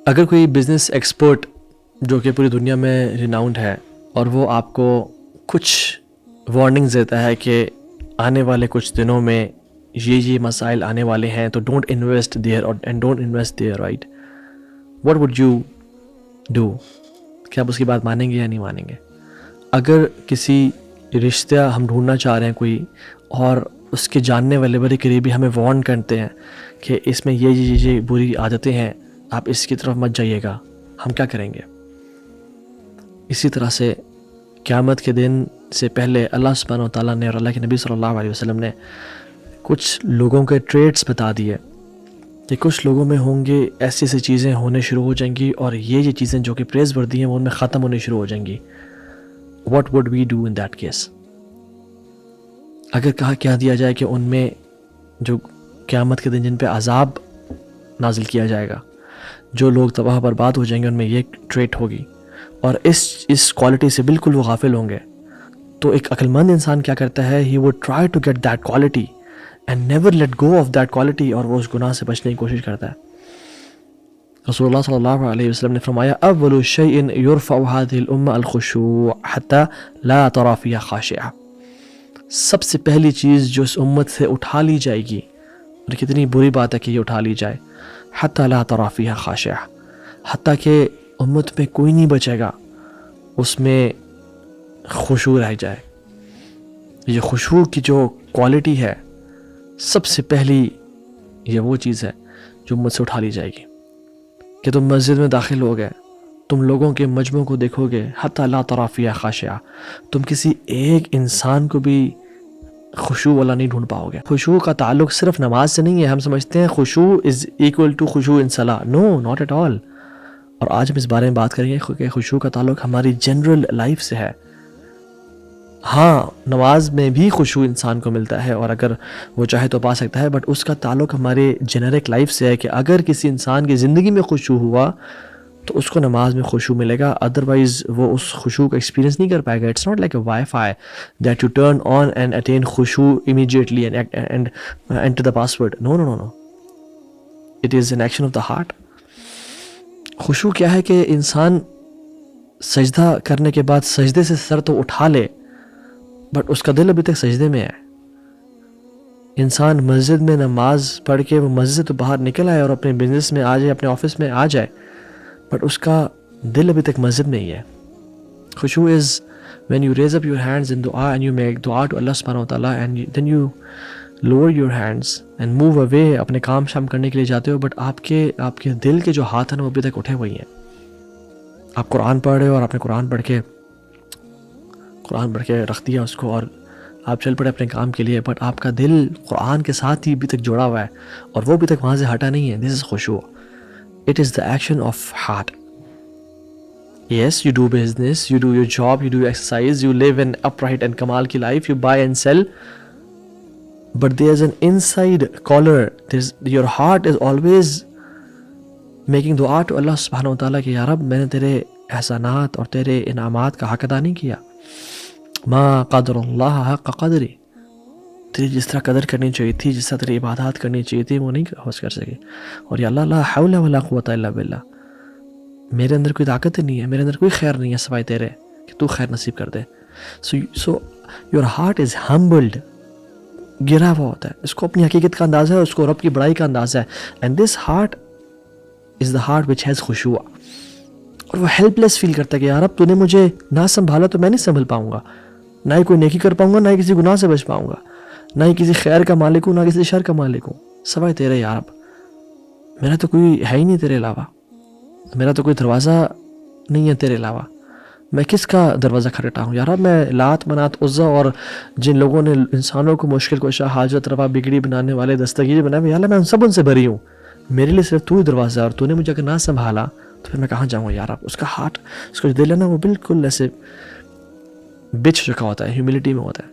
اگر کوئی business expert جو کہ پوری دنیا میں ریناؤنڈ ہے اور وہ آپ کو کچھ وارننگز دیتا ہے کہ آنے والے کچھ دنوں میں یہ مسائل آنے والے ہیں تو don't invest there and don't invest there, right, what would you do? کیا آپ اس کی بات مانیں گے یا نہیں مانیں گے؟ اگر کسی رشتہ ہم ڈھونڈنا چاہ رہے ہیں کوئی اور اس کے جاننے والے بڑے قریبی ہمیں وارن کرتے ہیں کہ اس میں یہ بری عادتیں ہیں، آپ اس کی طرف مت جائیے گا، ہم کیا کریں گے؟ اسی طرح سے قیامت کے دن سے پہلے اللہ سبحانہ و تعالیٰ نے اور اللہ کے نبی صلی اللہ علیہ وسلم نے کچھ لوگوں کے ٹریٹس بتا دیے کہ کچھ لوگوں میں ہوں گے ایسی ایسی چیزیں ہونے شروع ہو جائیں گی اور یہ چیزیں جو کہ پریز وردی ہیں وہ ان میں ختم ہونے شروع ہو جائیں گی. What would we do in that case? اگر کہا دیا جائے کہ ان میں جو قیامت کے دن جن پہ عذاب نازل کیا جائے گا، جو لوگ تباہ برباد ہو جائیں گے، ان میں یہ ٹریٹ ہوگی اور اس کوالٹی سے بالکل وہ غافل ہوں گے، تو ایک عقل مند انسان کیا کرتا ہے؟ He would try to get that quality and never let go of that quality, اور وہ اس گناہ سے بچنے کی کوشش کرتا ہے. رسول اللہ صلی اللہ علیہ وسلم نے فرمایا اول شیء یرفع هذه الامه الخشوع حتى لا ترى فيها خاشعہ، سب سے پہلی چیز جو اس امت سے اٹھا لی جائے گی، اور کتنی بری بات ہے کہ یہ اٹھا لی جائے، حتى لا ترى فيها خاشعہ، حتیٰ کہ امت میں کوئی نہیں بچے گا اس میں خشوع رہ جائے. یہ خشوع کی جو کوالٹی ہے سب سے پہلی یہ وہ چیز ہے جو امت سے اٹھا لی جائے گی کہ تم مسجد میں داخل ہو گئے، تم لوگوں کے مجموع کو دیکھو گے، حتی لا تری فیہا خاشعہ، تم کسی ایک انسان کو بھی خشوع والا نہیں ڈھونڈ پاؤ گے. خشوع کا تعلق صرف نماز سے نہیں ہے. ہم سمجھتے ہیں خشوع از ایکول ٹو خشوع ان صلاح، نو ناٹ ایٹ آل. اور آج ہم اس بارے میں بات کریں گے کہ خشوع کا تعلق ہماری جنرل لائف سے ہے. ہاں، نماز میں بھی خشوع انسان کو ملتا ہے اور اگر وہ چاہے تو پا سکتا ہے، بٹ اس کا تعلق ہمارے جنرک لائف سے ہے کہ اگر کسی انسان کی زندگی میں خشوع ہوا تو اس کو نماز میں خشوع ملے گا، ادروائز وہ اس خشوع کا ایکسپیرینس نہیں کر پائے گا. It's not like a wifi that you turn on and attain خشوع immediately and enter the password. No no no no, it is an action of the heart. خشوع کیا ہے کہ انسان سجدہ کرنے کے بعد سجدے سے سر تو اٹھا لے بٹ اس کا دل ابھی تک سجدے میں ہے. انسان مسجد میں نماز پڑھ کے وہ مسجد سے تو باہر نکل آئے اور اپنے بزنس میں آ جائے، اپنے آفس میں آ جائے، بٹ اس کا دل ابھی تک مسجد میں ہی ہے. خشوع از when you raise up your hands in dua and you make dua to Allah subhanahu wa ta'ala and then you lower your hands and move away، اپنے کام شام کرنے کے لیے جاتے ہو بٹ آپ کے دل کے جو ہاتھ ہیں وہ ابھی تک اٹھے ہوئے ہیں. آپ قرآن پڑھ رہے ہو اور آپ نے قرآن پڑھ کے رکھ دیا اس کو اور آپ چل پڑے اپنے کام کے لیے، بٹ آپ کا دل قرآن کے ساتھ ہی ابھی تک جڑا ہوا ہے اور وہ ابھی تک وہاں سے ہٹا نہیں ہے. دس از خشوع. It is the action of heart. Yes, you do business, you do your job, you do exercise, you live an upright and کمال کی life, you buy and sell, but there is an inside caller. Your heart is always making دعا to اللہ سبحانہ و تعالیٰ کہ یا رب میں نے تیرے احسانات اور تیرے انعامات کا حق ادا نہیں کیا. ما قدر اللہ حق قدری، تیری جس طرح قدر کرنی چاہیے تھی، جس طرح تیری عبادات کرنی چاہیے تھی، وہ نہیں کر سکے. اور یا اللہ لا حول ولا قوت الا باللہ، میرے اندر کوئی طاقت نہیں ہے، میرے اندر کوئی خیر نہیں ہے سوائے تیرے کہ تو خیر نصیب کر دے. So your heart is humbled, گرا ہوا ہوتا ہے، اس کو اپنی حقیقت کا اندازہ ہے، اس کو رب کی بڑائی کا اندازہ ہے. And this heart is the heart which has خشوع. اور وہ ہیلپ لیس فیل کرتا ہے کہ یار اب تو نے مجھے نہ سنبھالا تو میں نہیں سنبھل پاؤں گا، نہ ہی کوئی نیکی کر پاؤں گا، نہ ہی کسی گناہ سے بچ پاؤں گا، نہ ہی کسی خیر کا مالک ہوں، نہ کسی شر کا مالک ہوں سوائے تیرے. یا رب میرا تو کوئی ہے ہی نہیں تیرے علاوہ، میرا تو کوئی دروازہ نہیں ہے تیرے علاوہ، میں کس کا دروازہ کھٹکھٹاؤں ہوں. یا رب میں لات منات عزا اور جن لوگوں نے انسانوں کو مشکل کشا، حاجت روا، بگڑی بنانے والے، دستگیر بنائے ہوئے، یا اللہ میں ان سب ان سے بری ہوں، میرے لیے صرف تو ہی دروازہ ہے، اور تو نے مجھے اگر نہ سنبھالا تو پھر میں کہاں جاؤں گا. یا رب اس کا ہارٹ، اس کا جو دل ہے نا وہ بالکل ایسے بچ چکا ہوتا ہے، ہیوملٹی میں ہوتا ہے.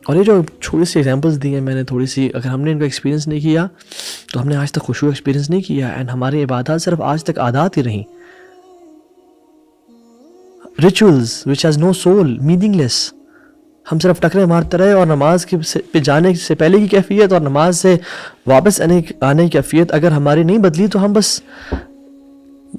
اور یہ جو چھوٹی سی ایگزامپلس دی ہیں میں نے، تھوڑی سی اگر ہم نے ان کو ایکسپیرینس نہیں کیا تو ہم نے آج تک خشوع ایکسپیرینس نہیں کیا، اینڈ ہماری عبادات صرف آج تک عادات ہی رہیں. Rituals which has no soul, meaningless. ہم صرف ٹکرے مارتے رہے اور نماز پہ جانے سے پہلے کی کیفیت اور نماز سے واپس آنے کی کیفیت اگر ہماری نہیں بدلی تو ہم بس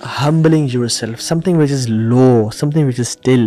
humbling yourself, something which is low, something which is still,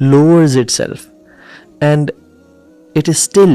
lowers itself and it is still,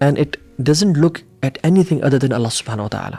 and it doesn't look at anything other than Allah subhanahu wa ta'ala,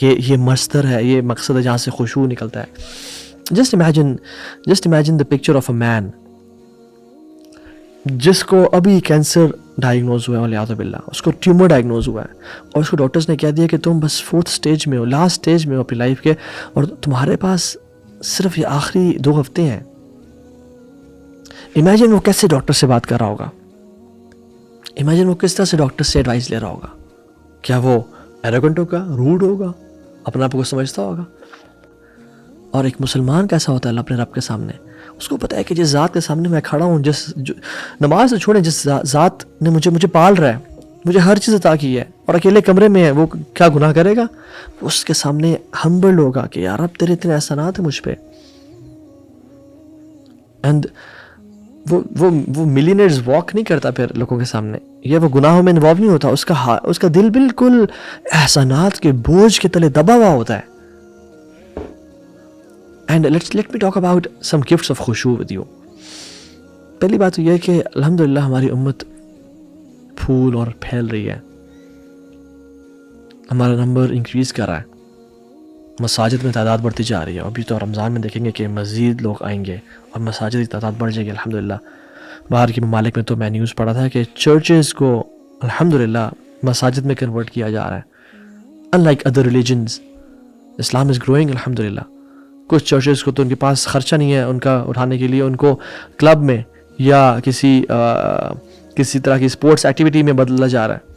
یہ مصدر ہے, یہ مقصد ہے جہاں سے خشوع نکلتا ہے. Just imagine the picture of a man جس کو ابھی کینسر ڈائگنوز ہوا ہے والعیاذ باللہ, اس کو ٹیومر ڈائگنوز ہوا ہے اور اس کو ڈاکٹرز نے کہہ دیا کہ تم بس 4th اسٹیج میں ہو, لاسٹ اسٹیج میں ہو اپنی لائف کے, اور تمہارے پاس صرف یہ آخری 2 ہفتے ہیں. امیجن وہ کیسے ڈاکٹر سے بات کر رہا ہوگا, امیجن وہ کس طرح سے ڈاکٹر سے ایڈوائز لے رہا ہوگا. کیا وہ ایروگنٹ ہوگا, روڈ ہوگا, اپنے آپ کو سمجھتا ہوگا؟ اور ایک مسلمان کیسا ہوتا ہے اپنے رب کے سامنے؟ اس کو پتہ ہے کہ جس ذات کے سامنے میں کھڑا ہوں, نماز سے چھوڑیں, جس ذات نے مجھے پال رہا ہے, مجھے ہر چیز عطا کی ہے اور اکیلے کمرے میں ہے, وہ کیا گناہ کرے گا؟ اس کے سامنے ہمبل ہوگا کہ یار رب تیرے اتنے احسانات ہیں مجھ پہ. اینڈ وہ ملینئرز واک نہیں کرتا پھر لوگوں کے سامنے, یا وہ گناہوں میں انوالو نہیں ہوتا, اس کا دل بالکل احسانات کے بوجھ کے تلے دبا ہوا ہوتا ہے. And let me talk about some gifts of خشوع ود یو. پہلی بات تو یہ ہے کہ الحمدللہ ہماری امت پھول اور پھیل رہی ہے, ہمارا نمبر انکریز کر رہا ہے, مساجد میں تعداد بڑھتی جا رہی ہے. ابھی تو رمضان میں دیکھیں گے کہ مزید لوگ آئیں گے اور مساجد کی تعداد بڑھ جائے گی الحمدللہ. باہر کے ممالک میں تو میں نیوز پڑھا تھا کہ چرچز کو الحمدللہ مساجد میں کنورٹ کیا جا رہا ہے. unlike other religions, Islam is growing الحمدللہ. کچھ چرچز کو تو ان کے پاس خرچہ نہیں ہے ان کا اٹھانے کے لیے, ان کو کلب میں یا کسی طرح کی اسپورٹس ایکٹیویٹی میں بدلا جا رہا ہے.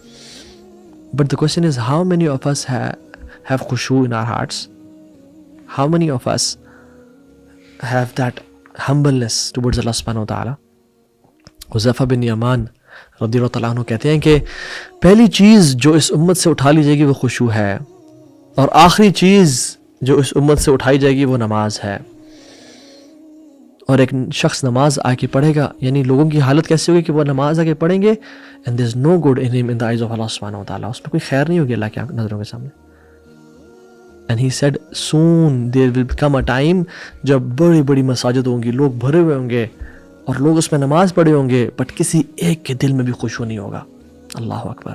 But the question is how many of us have خشوع in our hearts, how many of us have that humbleness towards Allah سبحانہ وتعالی. حذیفہ بن یمان رضی اللہ تعالیٰ عنہ کہتے ہیں کہ پہلی چیز جو اس امت سے اٹھا لی جائے گی وہ خشوع ہے, اور آخری چیز جو اس امت سے اٹھائی جائے گی وہ نماز ہے. اور ایک شخص نماز آ کے پڑھے گا, یعنی لوگوں کی حالت کیسے ہوگی کہ وہ نماز آ کے پڑھیں گے and there is no good in him in the eyes of Allah سبحانہ وتعالیٰ, اس میں کوئی خیر نہیں ہوگی اللہ کی نظروں کے سامنے. and he said soon there will come a time جب بڑی بڑی مساجد ہوں گی, لوگ بھرے ہوئے ہوں گے اور لوگ اس میں نماز پڑھے ہوں گے, بٹ کسی ایک کے دل میں بھی خشوع نہیں ہوگا. اللہ اکبر.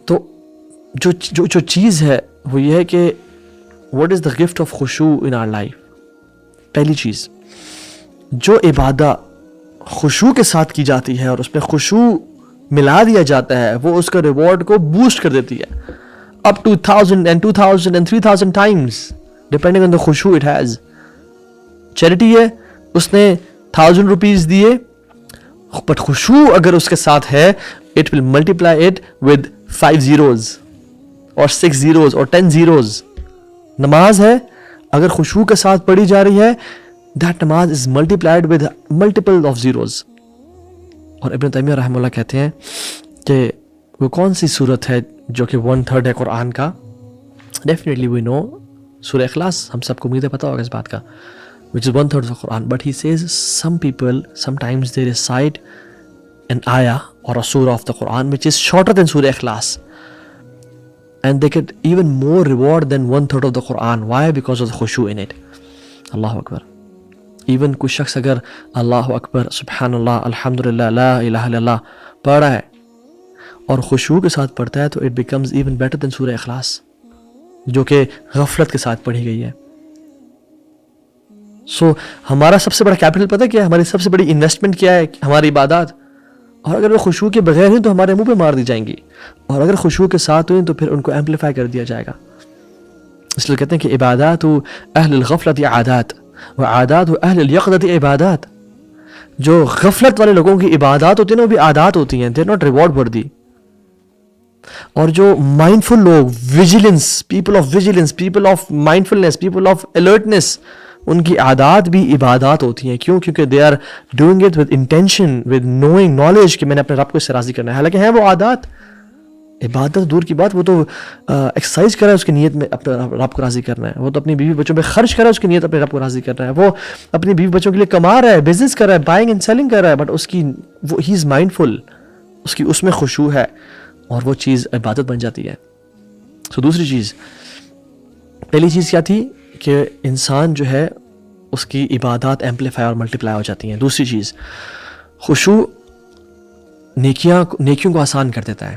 تو جو چیز ہے وہ یہ ہے کہ what is the gift of خشوع in our life. پہلی چیز, جو عبادت خشوع کے ساتھ کی جاتی ہے اور اس میں خشوع ملا دیا جاتا ہے, وہ اس کا ریوارڈ کو بوسٹ کر دیتی ہے up to 1000 and 2000 and 3000 times depending on the خشوع it has. Charity ہے, اس نے 1000 روپیز دیے, بٹ خشوع اگر اس کے ساتھ ہے it will multiply it with 5 zeros اور 6 zeros اور 10 zeros. نماز ہے, اگر خشوع کے ساتھ پڑھی جا رہی ہے, that نماز is multiplied with multiple of zeros. اور ابن تیمیہ رحمہ اللہ کہتے ہیں کہ وہ کون سی صورت ہے جو کہ 1/3 ہے قرآن کا. Definitely we know سورہ اخلاص, ہم سب کو امید ہے پتہ ہوگا اس بات کا, which is 1/3 of Quran. But he says some people sometimes they recite an ayah or a surah of the Quran which is shorter than Surah Ikhlas, and they get even more reward than 1/3 of the Quran. Why? Because of the khushu in it. Allahu Akbar. Even کوئی شخص اگر اللہ اکبر سبحان اللہ الحمدللہ لا الہ الا اللہ پڑھ رہا ہے اور خشوع کے ساتھ پڑھتا ہے تو it becomes even better than سورہ اخلاص جو کہ غفلت کے ساتھ پڑھی گئی ہے. سو ہمارا سب سے بڑا کیپٹل پتہ کیا ہے, ہماری سب سے بڑی انویسٹمنٹ کیا ہے, ہماری عبادات. اور اگر وہ خشوع کے بغیر ہیں تو ہمارے منہ پہ مار دی جائیں گی, اور اگر خشوع کے ساتھ ہوئیں تو پھر ان کو ایمپلیفائی کر دیا جائے گا. اس لیے کہتے ہیں کہ عبادات اہل الغفلت عادات و عادات اہل الیقظت عبادات. جو غفلت والے لوگوں کی عبادات ہوتی ہیں وہ بھی عادات ہوتی ہیں, they're not reward worthy. اور جو مائنڈفل لوگ, vigilance, people of vigilance, people of mindfulness, people of alertness, ان کی عادات بھی عبادات ہوتی ہیں. کیوں؟ کیونکہ they are doing it with intention, with knowing, knowledge کہ میں نے اپنے رب کو اس سے راضی کرنا ہے. حالانکہ ہیں وہ عادات, عبادت دور کی بات, وہ تو ایکسرسائز کر رہا ہے اس کی نیت میں اپنے رب کو راضی کرنا ہے, وہ تو اپنی بیوی بچوں پہ خرچ کر رہا ہے اس کی نیت اپنے رب کو راضی کرنا ہے, وہ اپنی بیوی بچوں کے لیے کما رہا ہے, بزنس کر رہا ہے, بائنگ اینڈ سیلنگ کر رہا ہے, بٹ اس کی وہ ہی از مائنڈفل, اس میں خشوع ہے اور وہ چیز عبادت بن جاتی ہے. سو دوسری چیز, پہلی چیز کیا تھی کہ انسان جو ہے اس کی عبادات ایمپلیفائی اور ملٹیپلائی ہو جاتی ہیں. دوسری چیز, خشوع نیکیوں کو آسان کر دیتا ہے.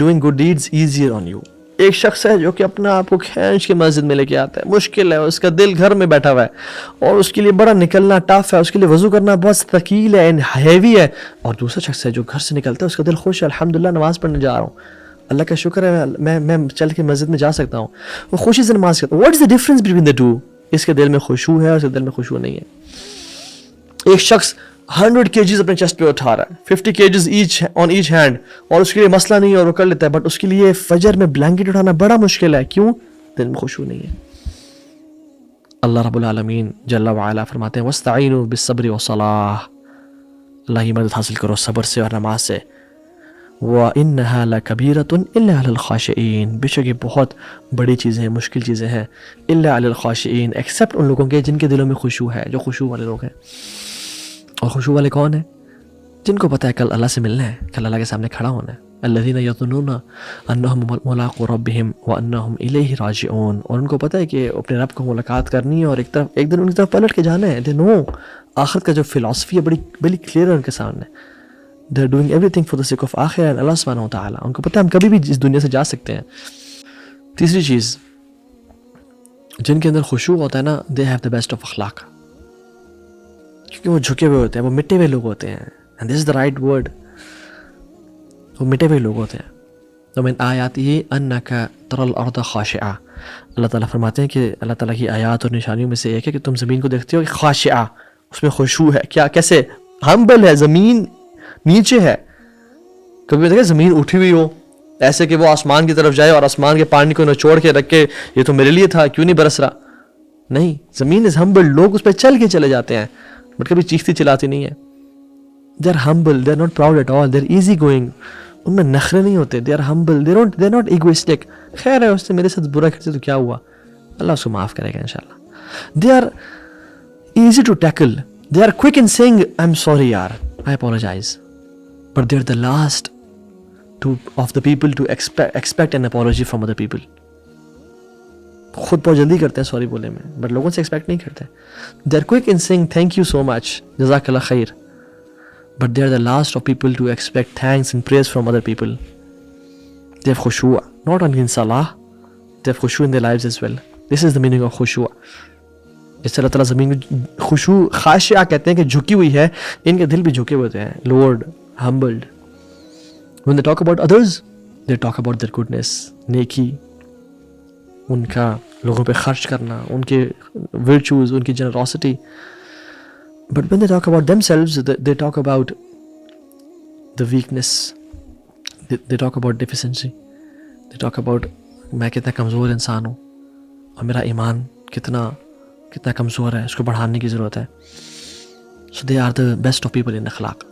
doing good deeds easier on you. ایک شخص ہے جو کہ اپنا آپ کو کھینچ کے مسجد میں لے کے آتا ہے, مشکل ہے, اس کا دل گھر میں بیٹھا ہوا ہے اور اس کے لیے بڑا نکلنا ٹف ہے, اس کے لیے وضو کرنا بہت ثقیل ہے اینڈ ہیوی ہے, اور دوسرا شخص ہے جو گھر سے نکلتا ہے اس کا دل خوش ہے, الحمدللہ نماز پڑھنے جا رہا ہوں, اللہ کا شکر ہے میں چل کے مسجد میں جا سکتا ہوں, وہ خوشی سے نماز کرتا ہے. What is the difference between the two? اس کے دل میں خشوع ہے اور اس کے دل میں خشوع نہیں ہے. ایک شخص 100 kgs اپنے چیسٹ پہ اٹھا رہا ہے, 50 kgs on each hand, اور اس کے لیے مسئلہ نہیں ہے اور وہ کر لیتا ہے, بٹ اس کے لیے فجر میں بلینکٹ اٹھانا بڑا مشکل ہے. کیوں؟ دل میں خشوع نہیں ہے. اللہ رب العالمین جل وعلا فرماتے ہیں وَاسْتَعِينُوا بِالصَّبْرِ وَالصَّلَاةِ, اللہ کی مدد حاصل کرو صبر سے اور نماز سے. وَإِنَّهَا لَكَبِيرَةٌ إِلَّا عَلَى الْخَاشِعِينَ, بے شک یہ بہت بڑی چیزیں ہیں, مشکل چیزیں ہیں. إِلَّا عَلَى الْخَاشِعِينَ, ایکسیپٹ ان لوگوں کے جن کے دلوں میں خشوع ہے, جو خشوع والے لوگ ہیں. اور خشوع والے کون ہیں؟ جن کو پتہ ہے کل اللہ سے ملنا ہے, کل اللہ کے سامنے کھڑا ہونا ہے. الذین یظنون انہم ملاقو ربہم وانہم الیہ راجعون, اور ان کو پتہ ہے کہ اپنے رب کو ملاقات کرنی ہے اور ایک دن ان کی طرف پلٹ کے جانا ہے. دے نو آخرت کا جو فلسفی ہے بڑی کلیئر ہے ان کے سامنے. They are doing everything for the sake of آخرہ اینڈ اللہ سبحانہ و تعالیٰ. ان کو پتہ ہے ہم کبھی بھی اس دنیا سے جا سکتے ہیں. تیسری چیز, جن کے اندر خشوع ہوتا ہے نا, they have the best of اخلاق, کیونکہ وہ جھکے ہوئے ہوتے ہیں, وہ مٹے ہوئے لوگ ہوتے ہیں. And this is the right word, وہ مٹے ہوئے لوگ ہوتے ہیں. تو من آیاتہ انک تری الارض خاشعہ, اللہ تعالیٰ فرماتے ہیں کہ اللہ تعالیٰ کی آیات اور نشانیوں میں سے ایک ہے کہ تم زمین کو دیکھتے ہو کہ خاشعہ, اس میں خشوع ہے. کیا کیسے؟ ہمبل ہے, زمین نیچے ہے. کبھی دیکھا زمین اٹھی ہوئی ہو ایسے کہ وہ آسمان کی طرف جائے اور آسمان کے پانی کو نچوڑ کے رکھ کے یہ تو میرے لیے تھا, کیوں نہیں برس رہا؟ نہیں, زمین از ہمبل, لوگ اس پہ چل کے چلے جاتے ہیں بٹ کبھی چیختی چلاتی نہیں ہے. They are humble, they are not proud at all, they are easy going, ان میں نخرے نہیں ہوتے. They are humble, they are not egoistic. خیر ہے, اس نے میرے ساتھ برا کرتے تو کیا ہوا, اللہ اس کو معاف کرے گا انشاءاللہ. They are easy to tackle, they are quick in seeing I am sorry یار, I apologise, but they are the last of the people to expect an apology from other people. خود بہت جلدی کرتے ہیں سوری بولے میں, but لوگوں سے ایکسپیکٹ نہیں کرتے. they are quick in saying thank you so much, جزاک اللہ خیر, but they are the last of people to expect thanks and praise from other people. They have khushu', not only in salah, they have khushu' in their lives as well. This is the meaning of khushu'. جس اللہ تعالیٰ زمین میں خشوع خاشعہ کہتے ہیں کہ جھکی ہوئی ہے, ان کے دل بھی جھکے ہوتے ہیں, lowered, humbled. When they talk about others, they talk about their goodness, نیکی, ان کا لوگوں پہ خرچ کرنا, ان کے virtues, ان کی generosity. But when they talk about themselves, they talk about the weakness, they talk about deficiency, they talk about میں کتنا کمزور انسان ہوں اور میرا ایمان کتنا کمزور ہے, اس کو بڑھانے کی ضرورت ہے. So they are the best of people in اخلاق.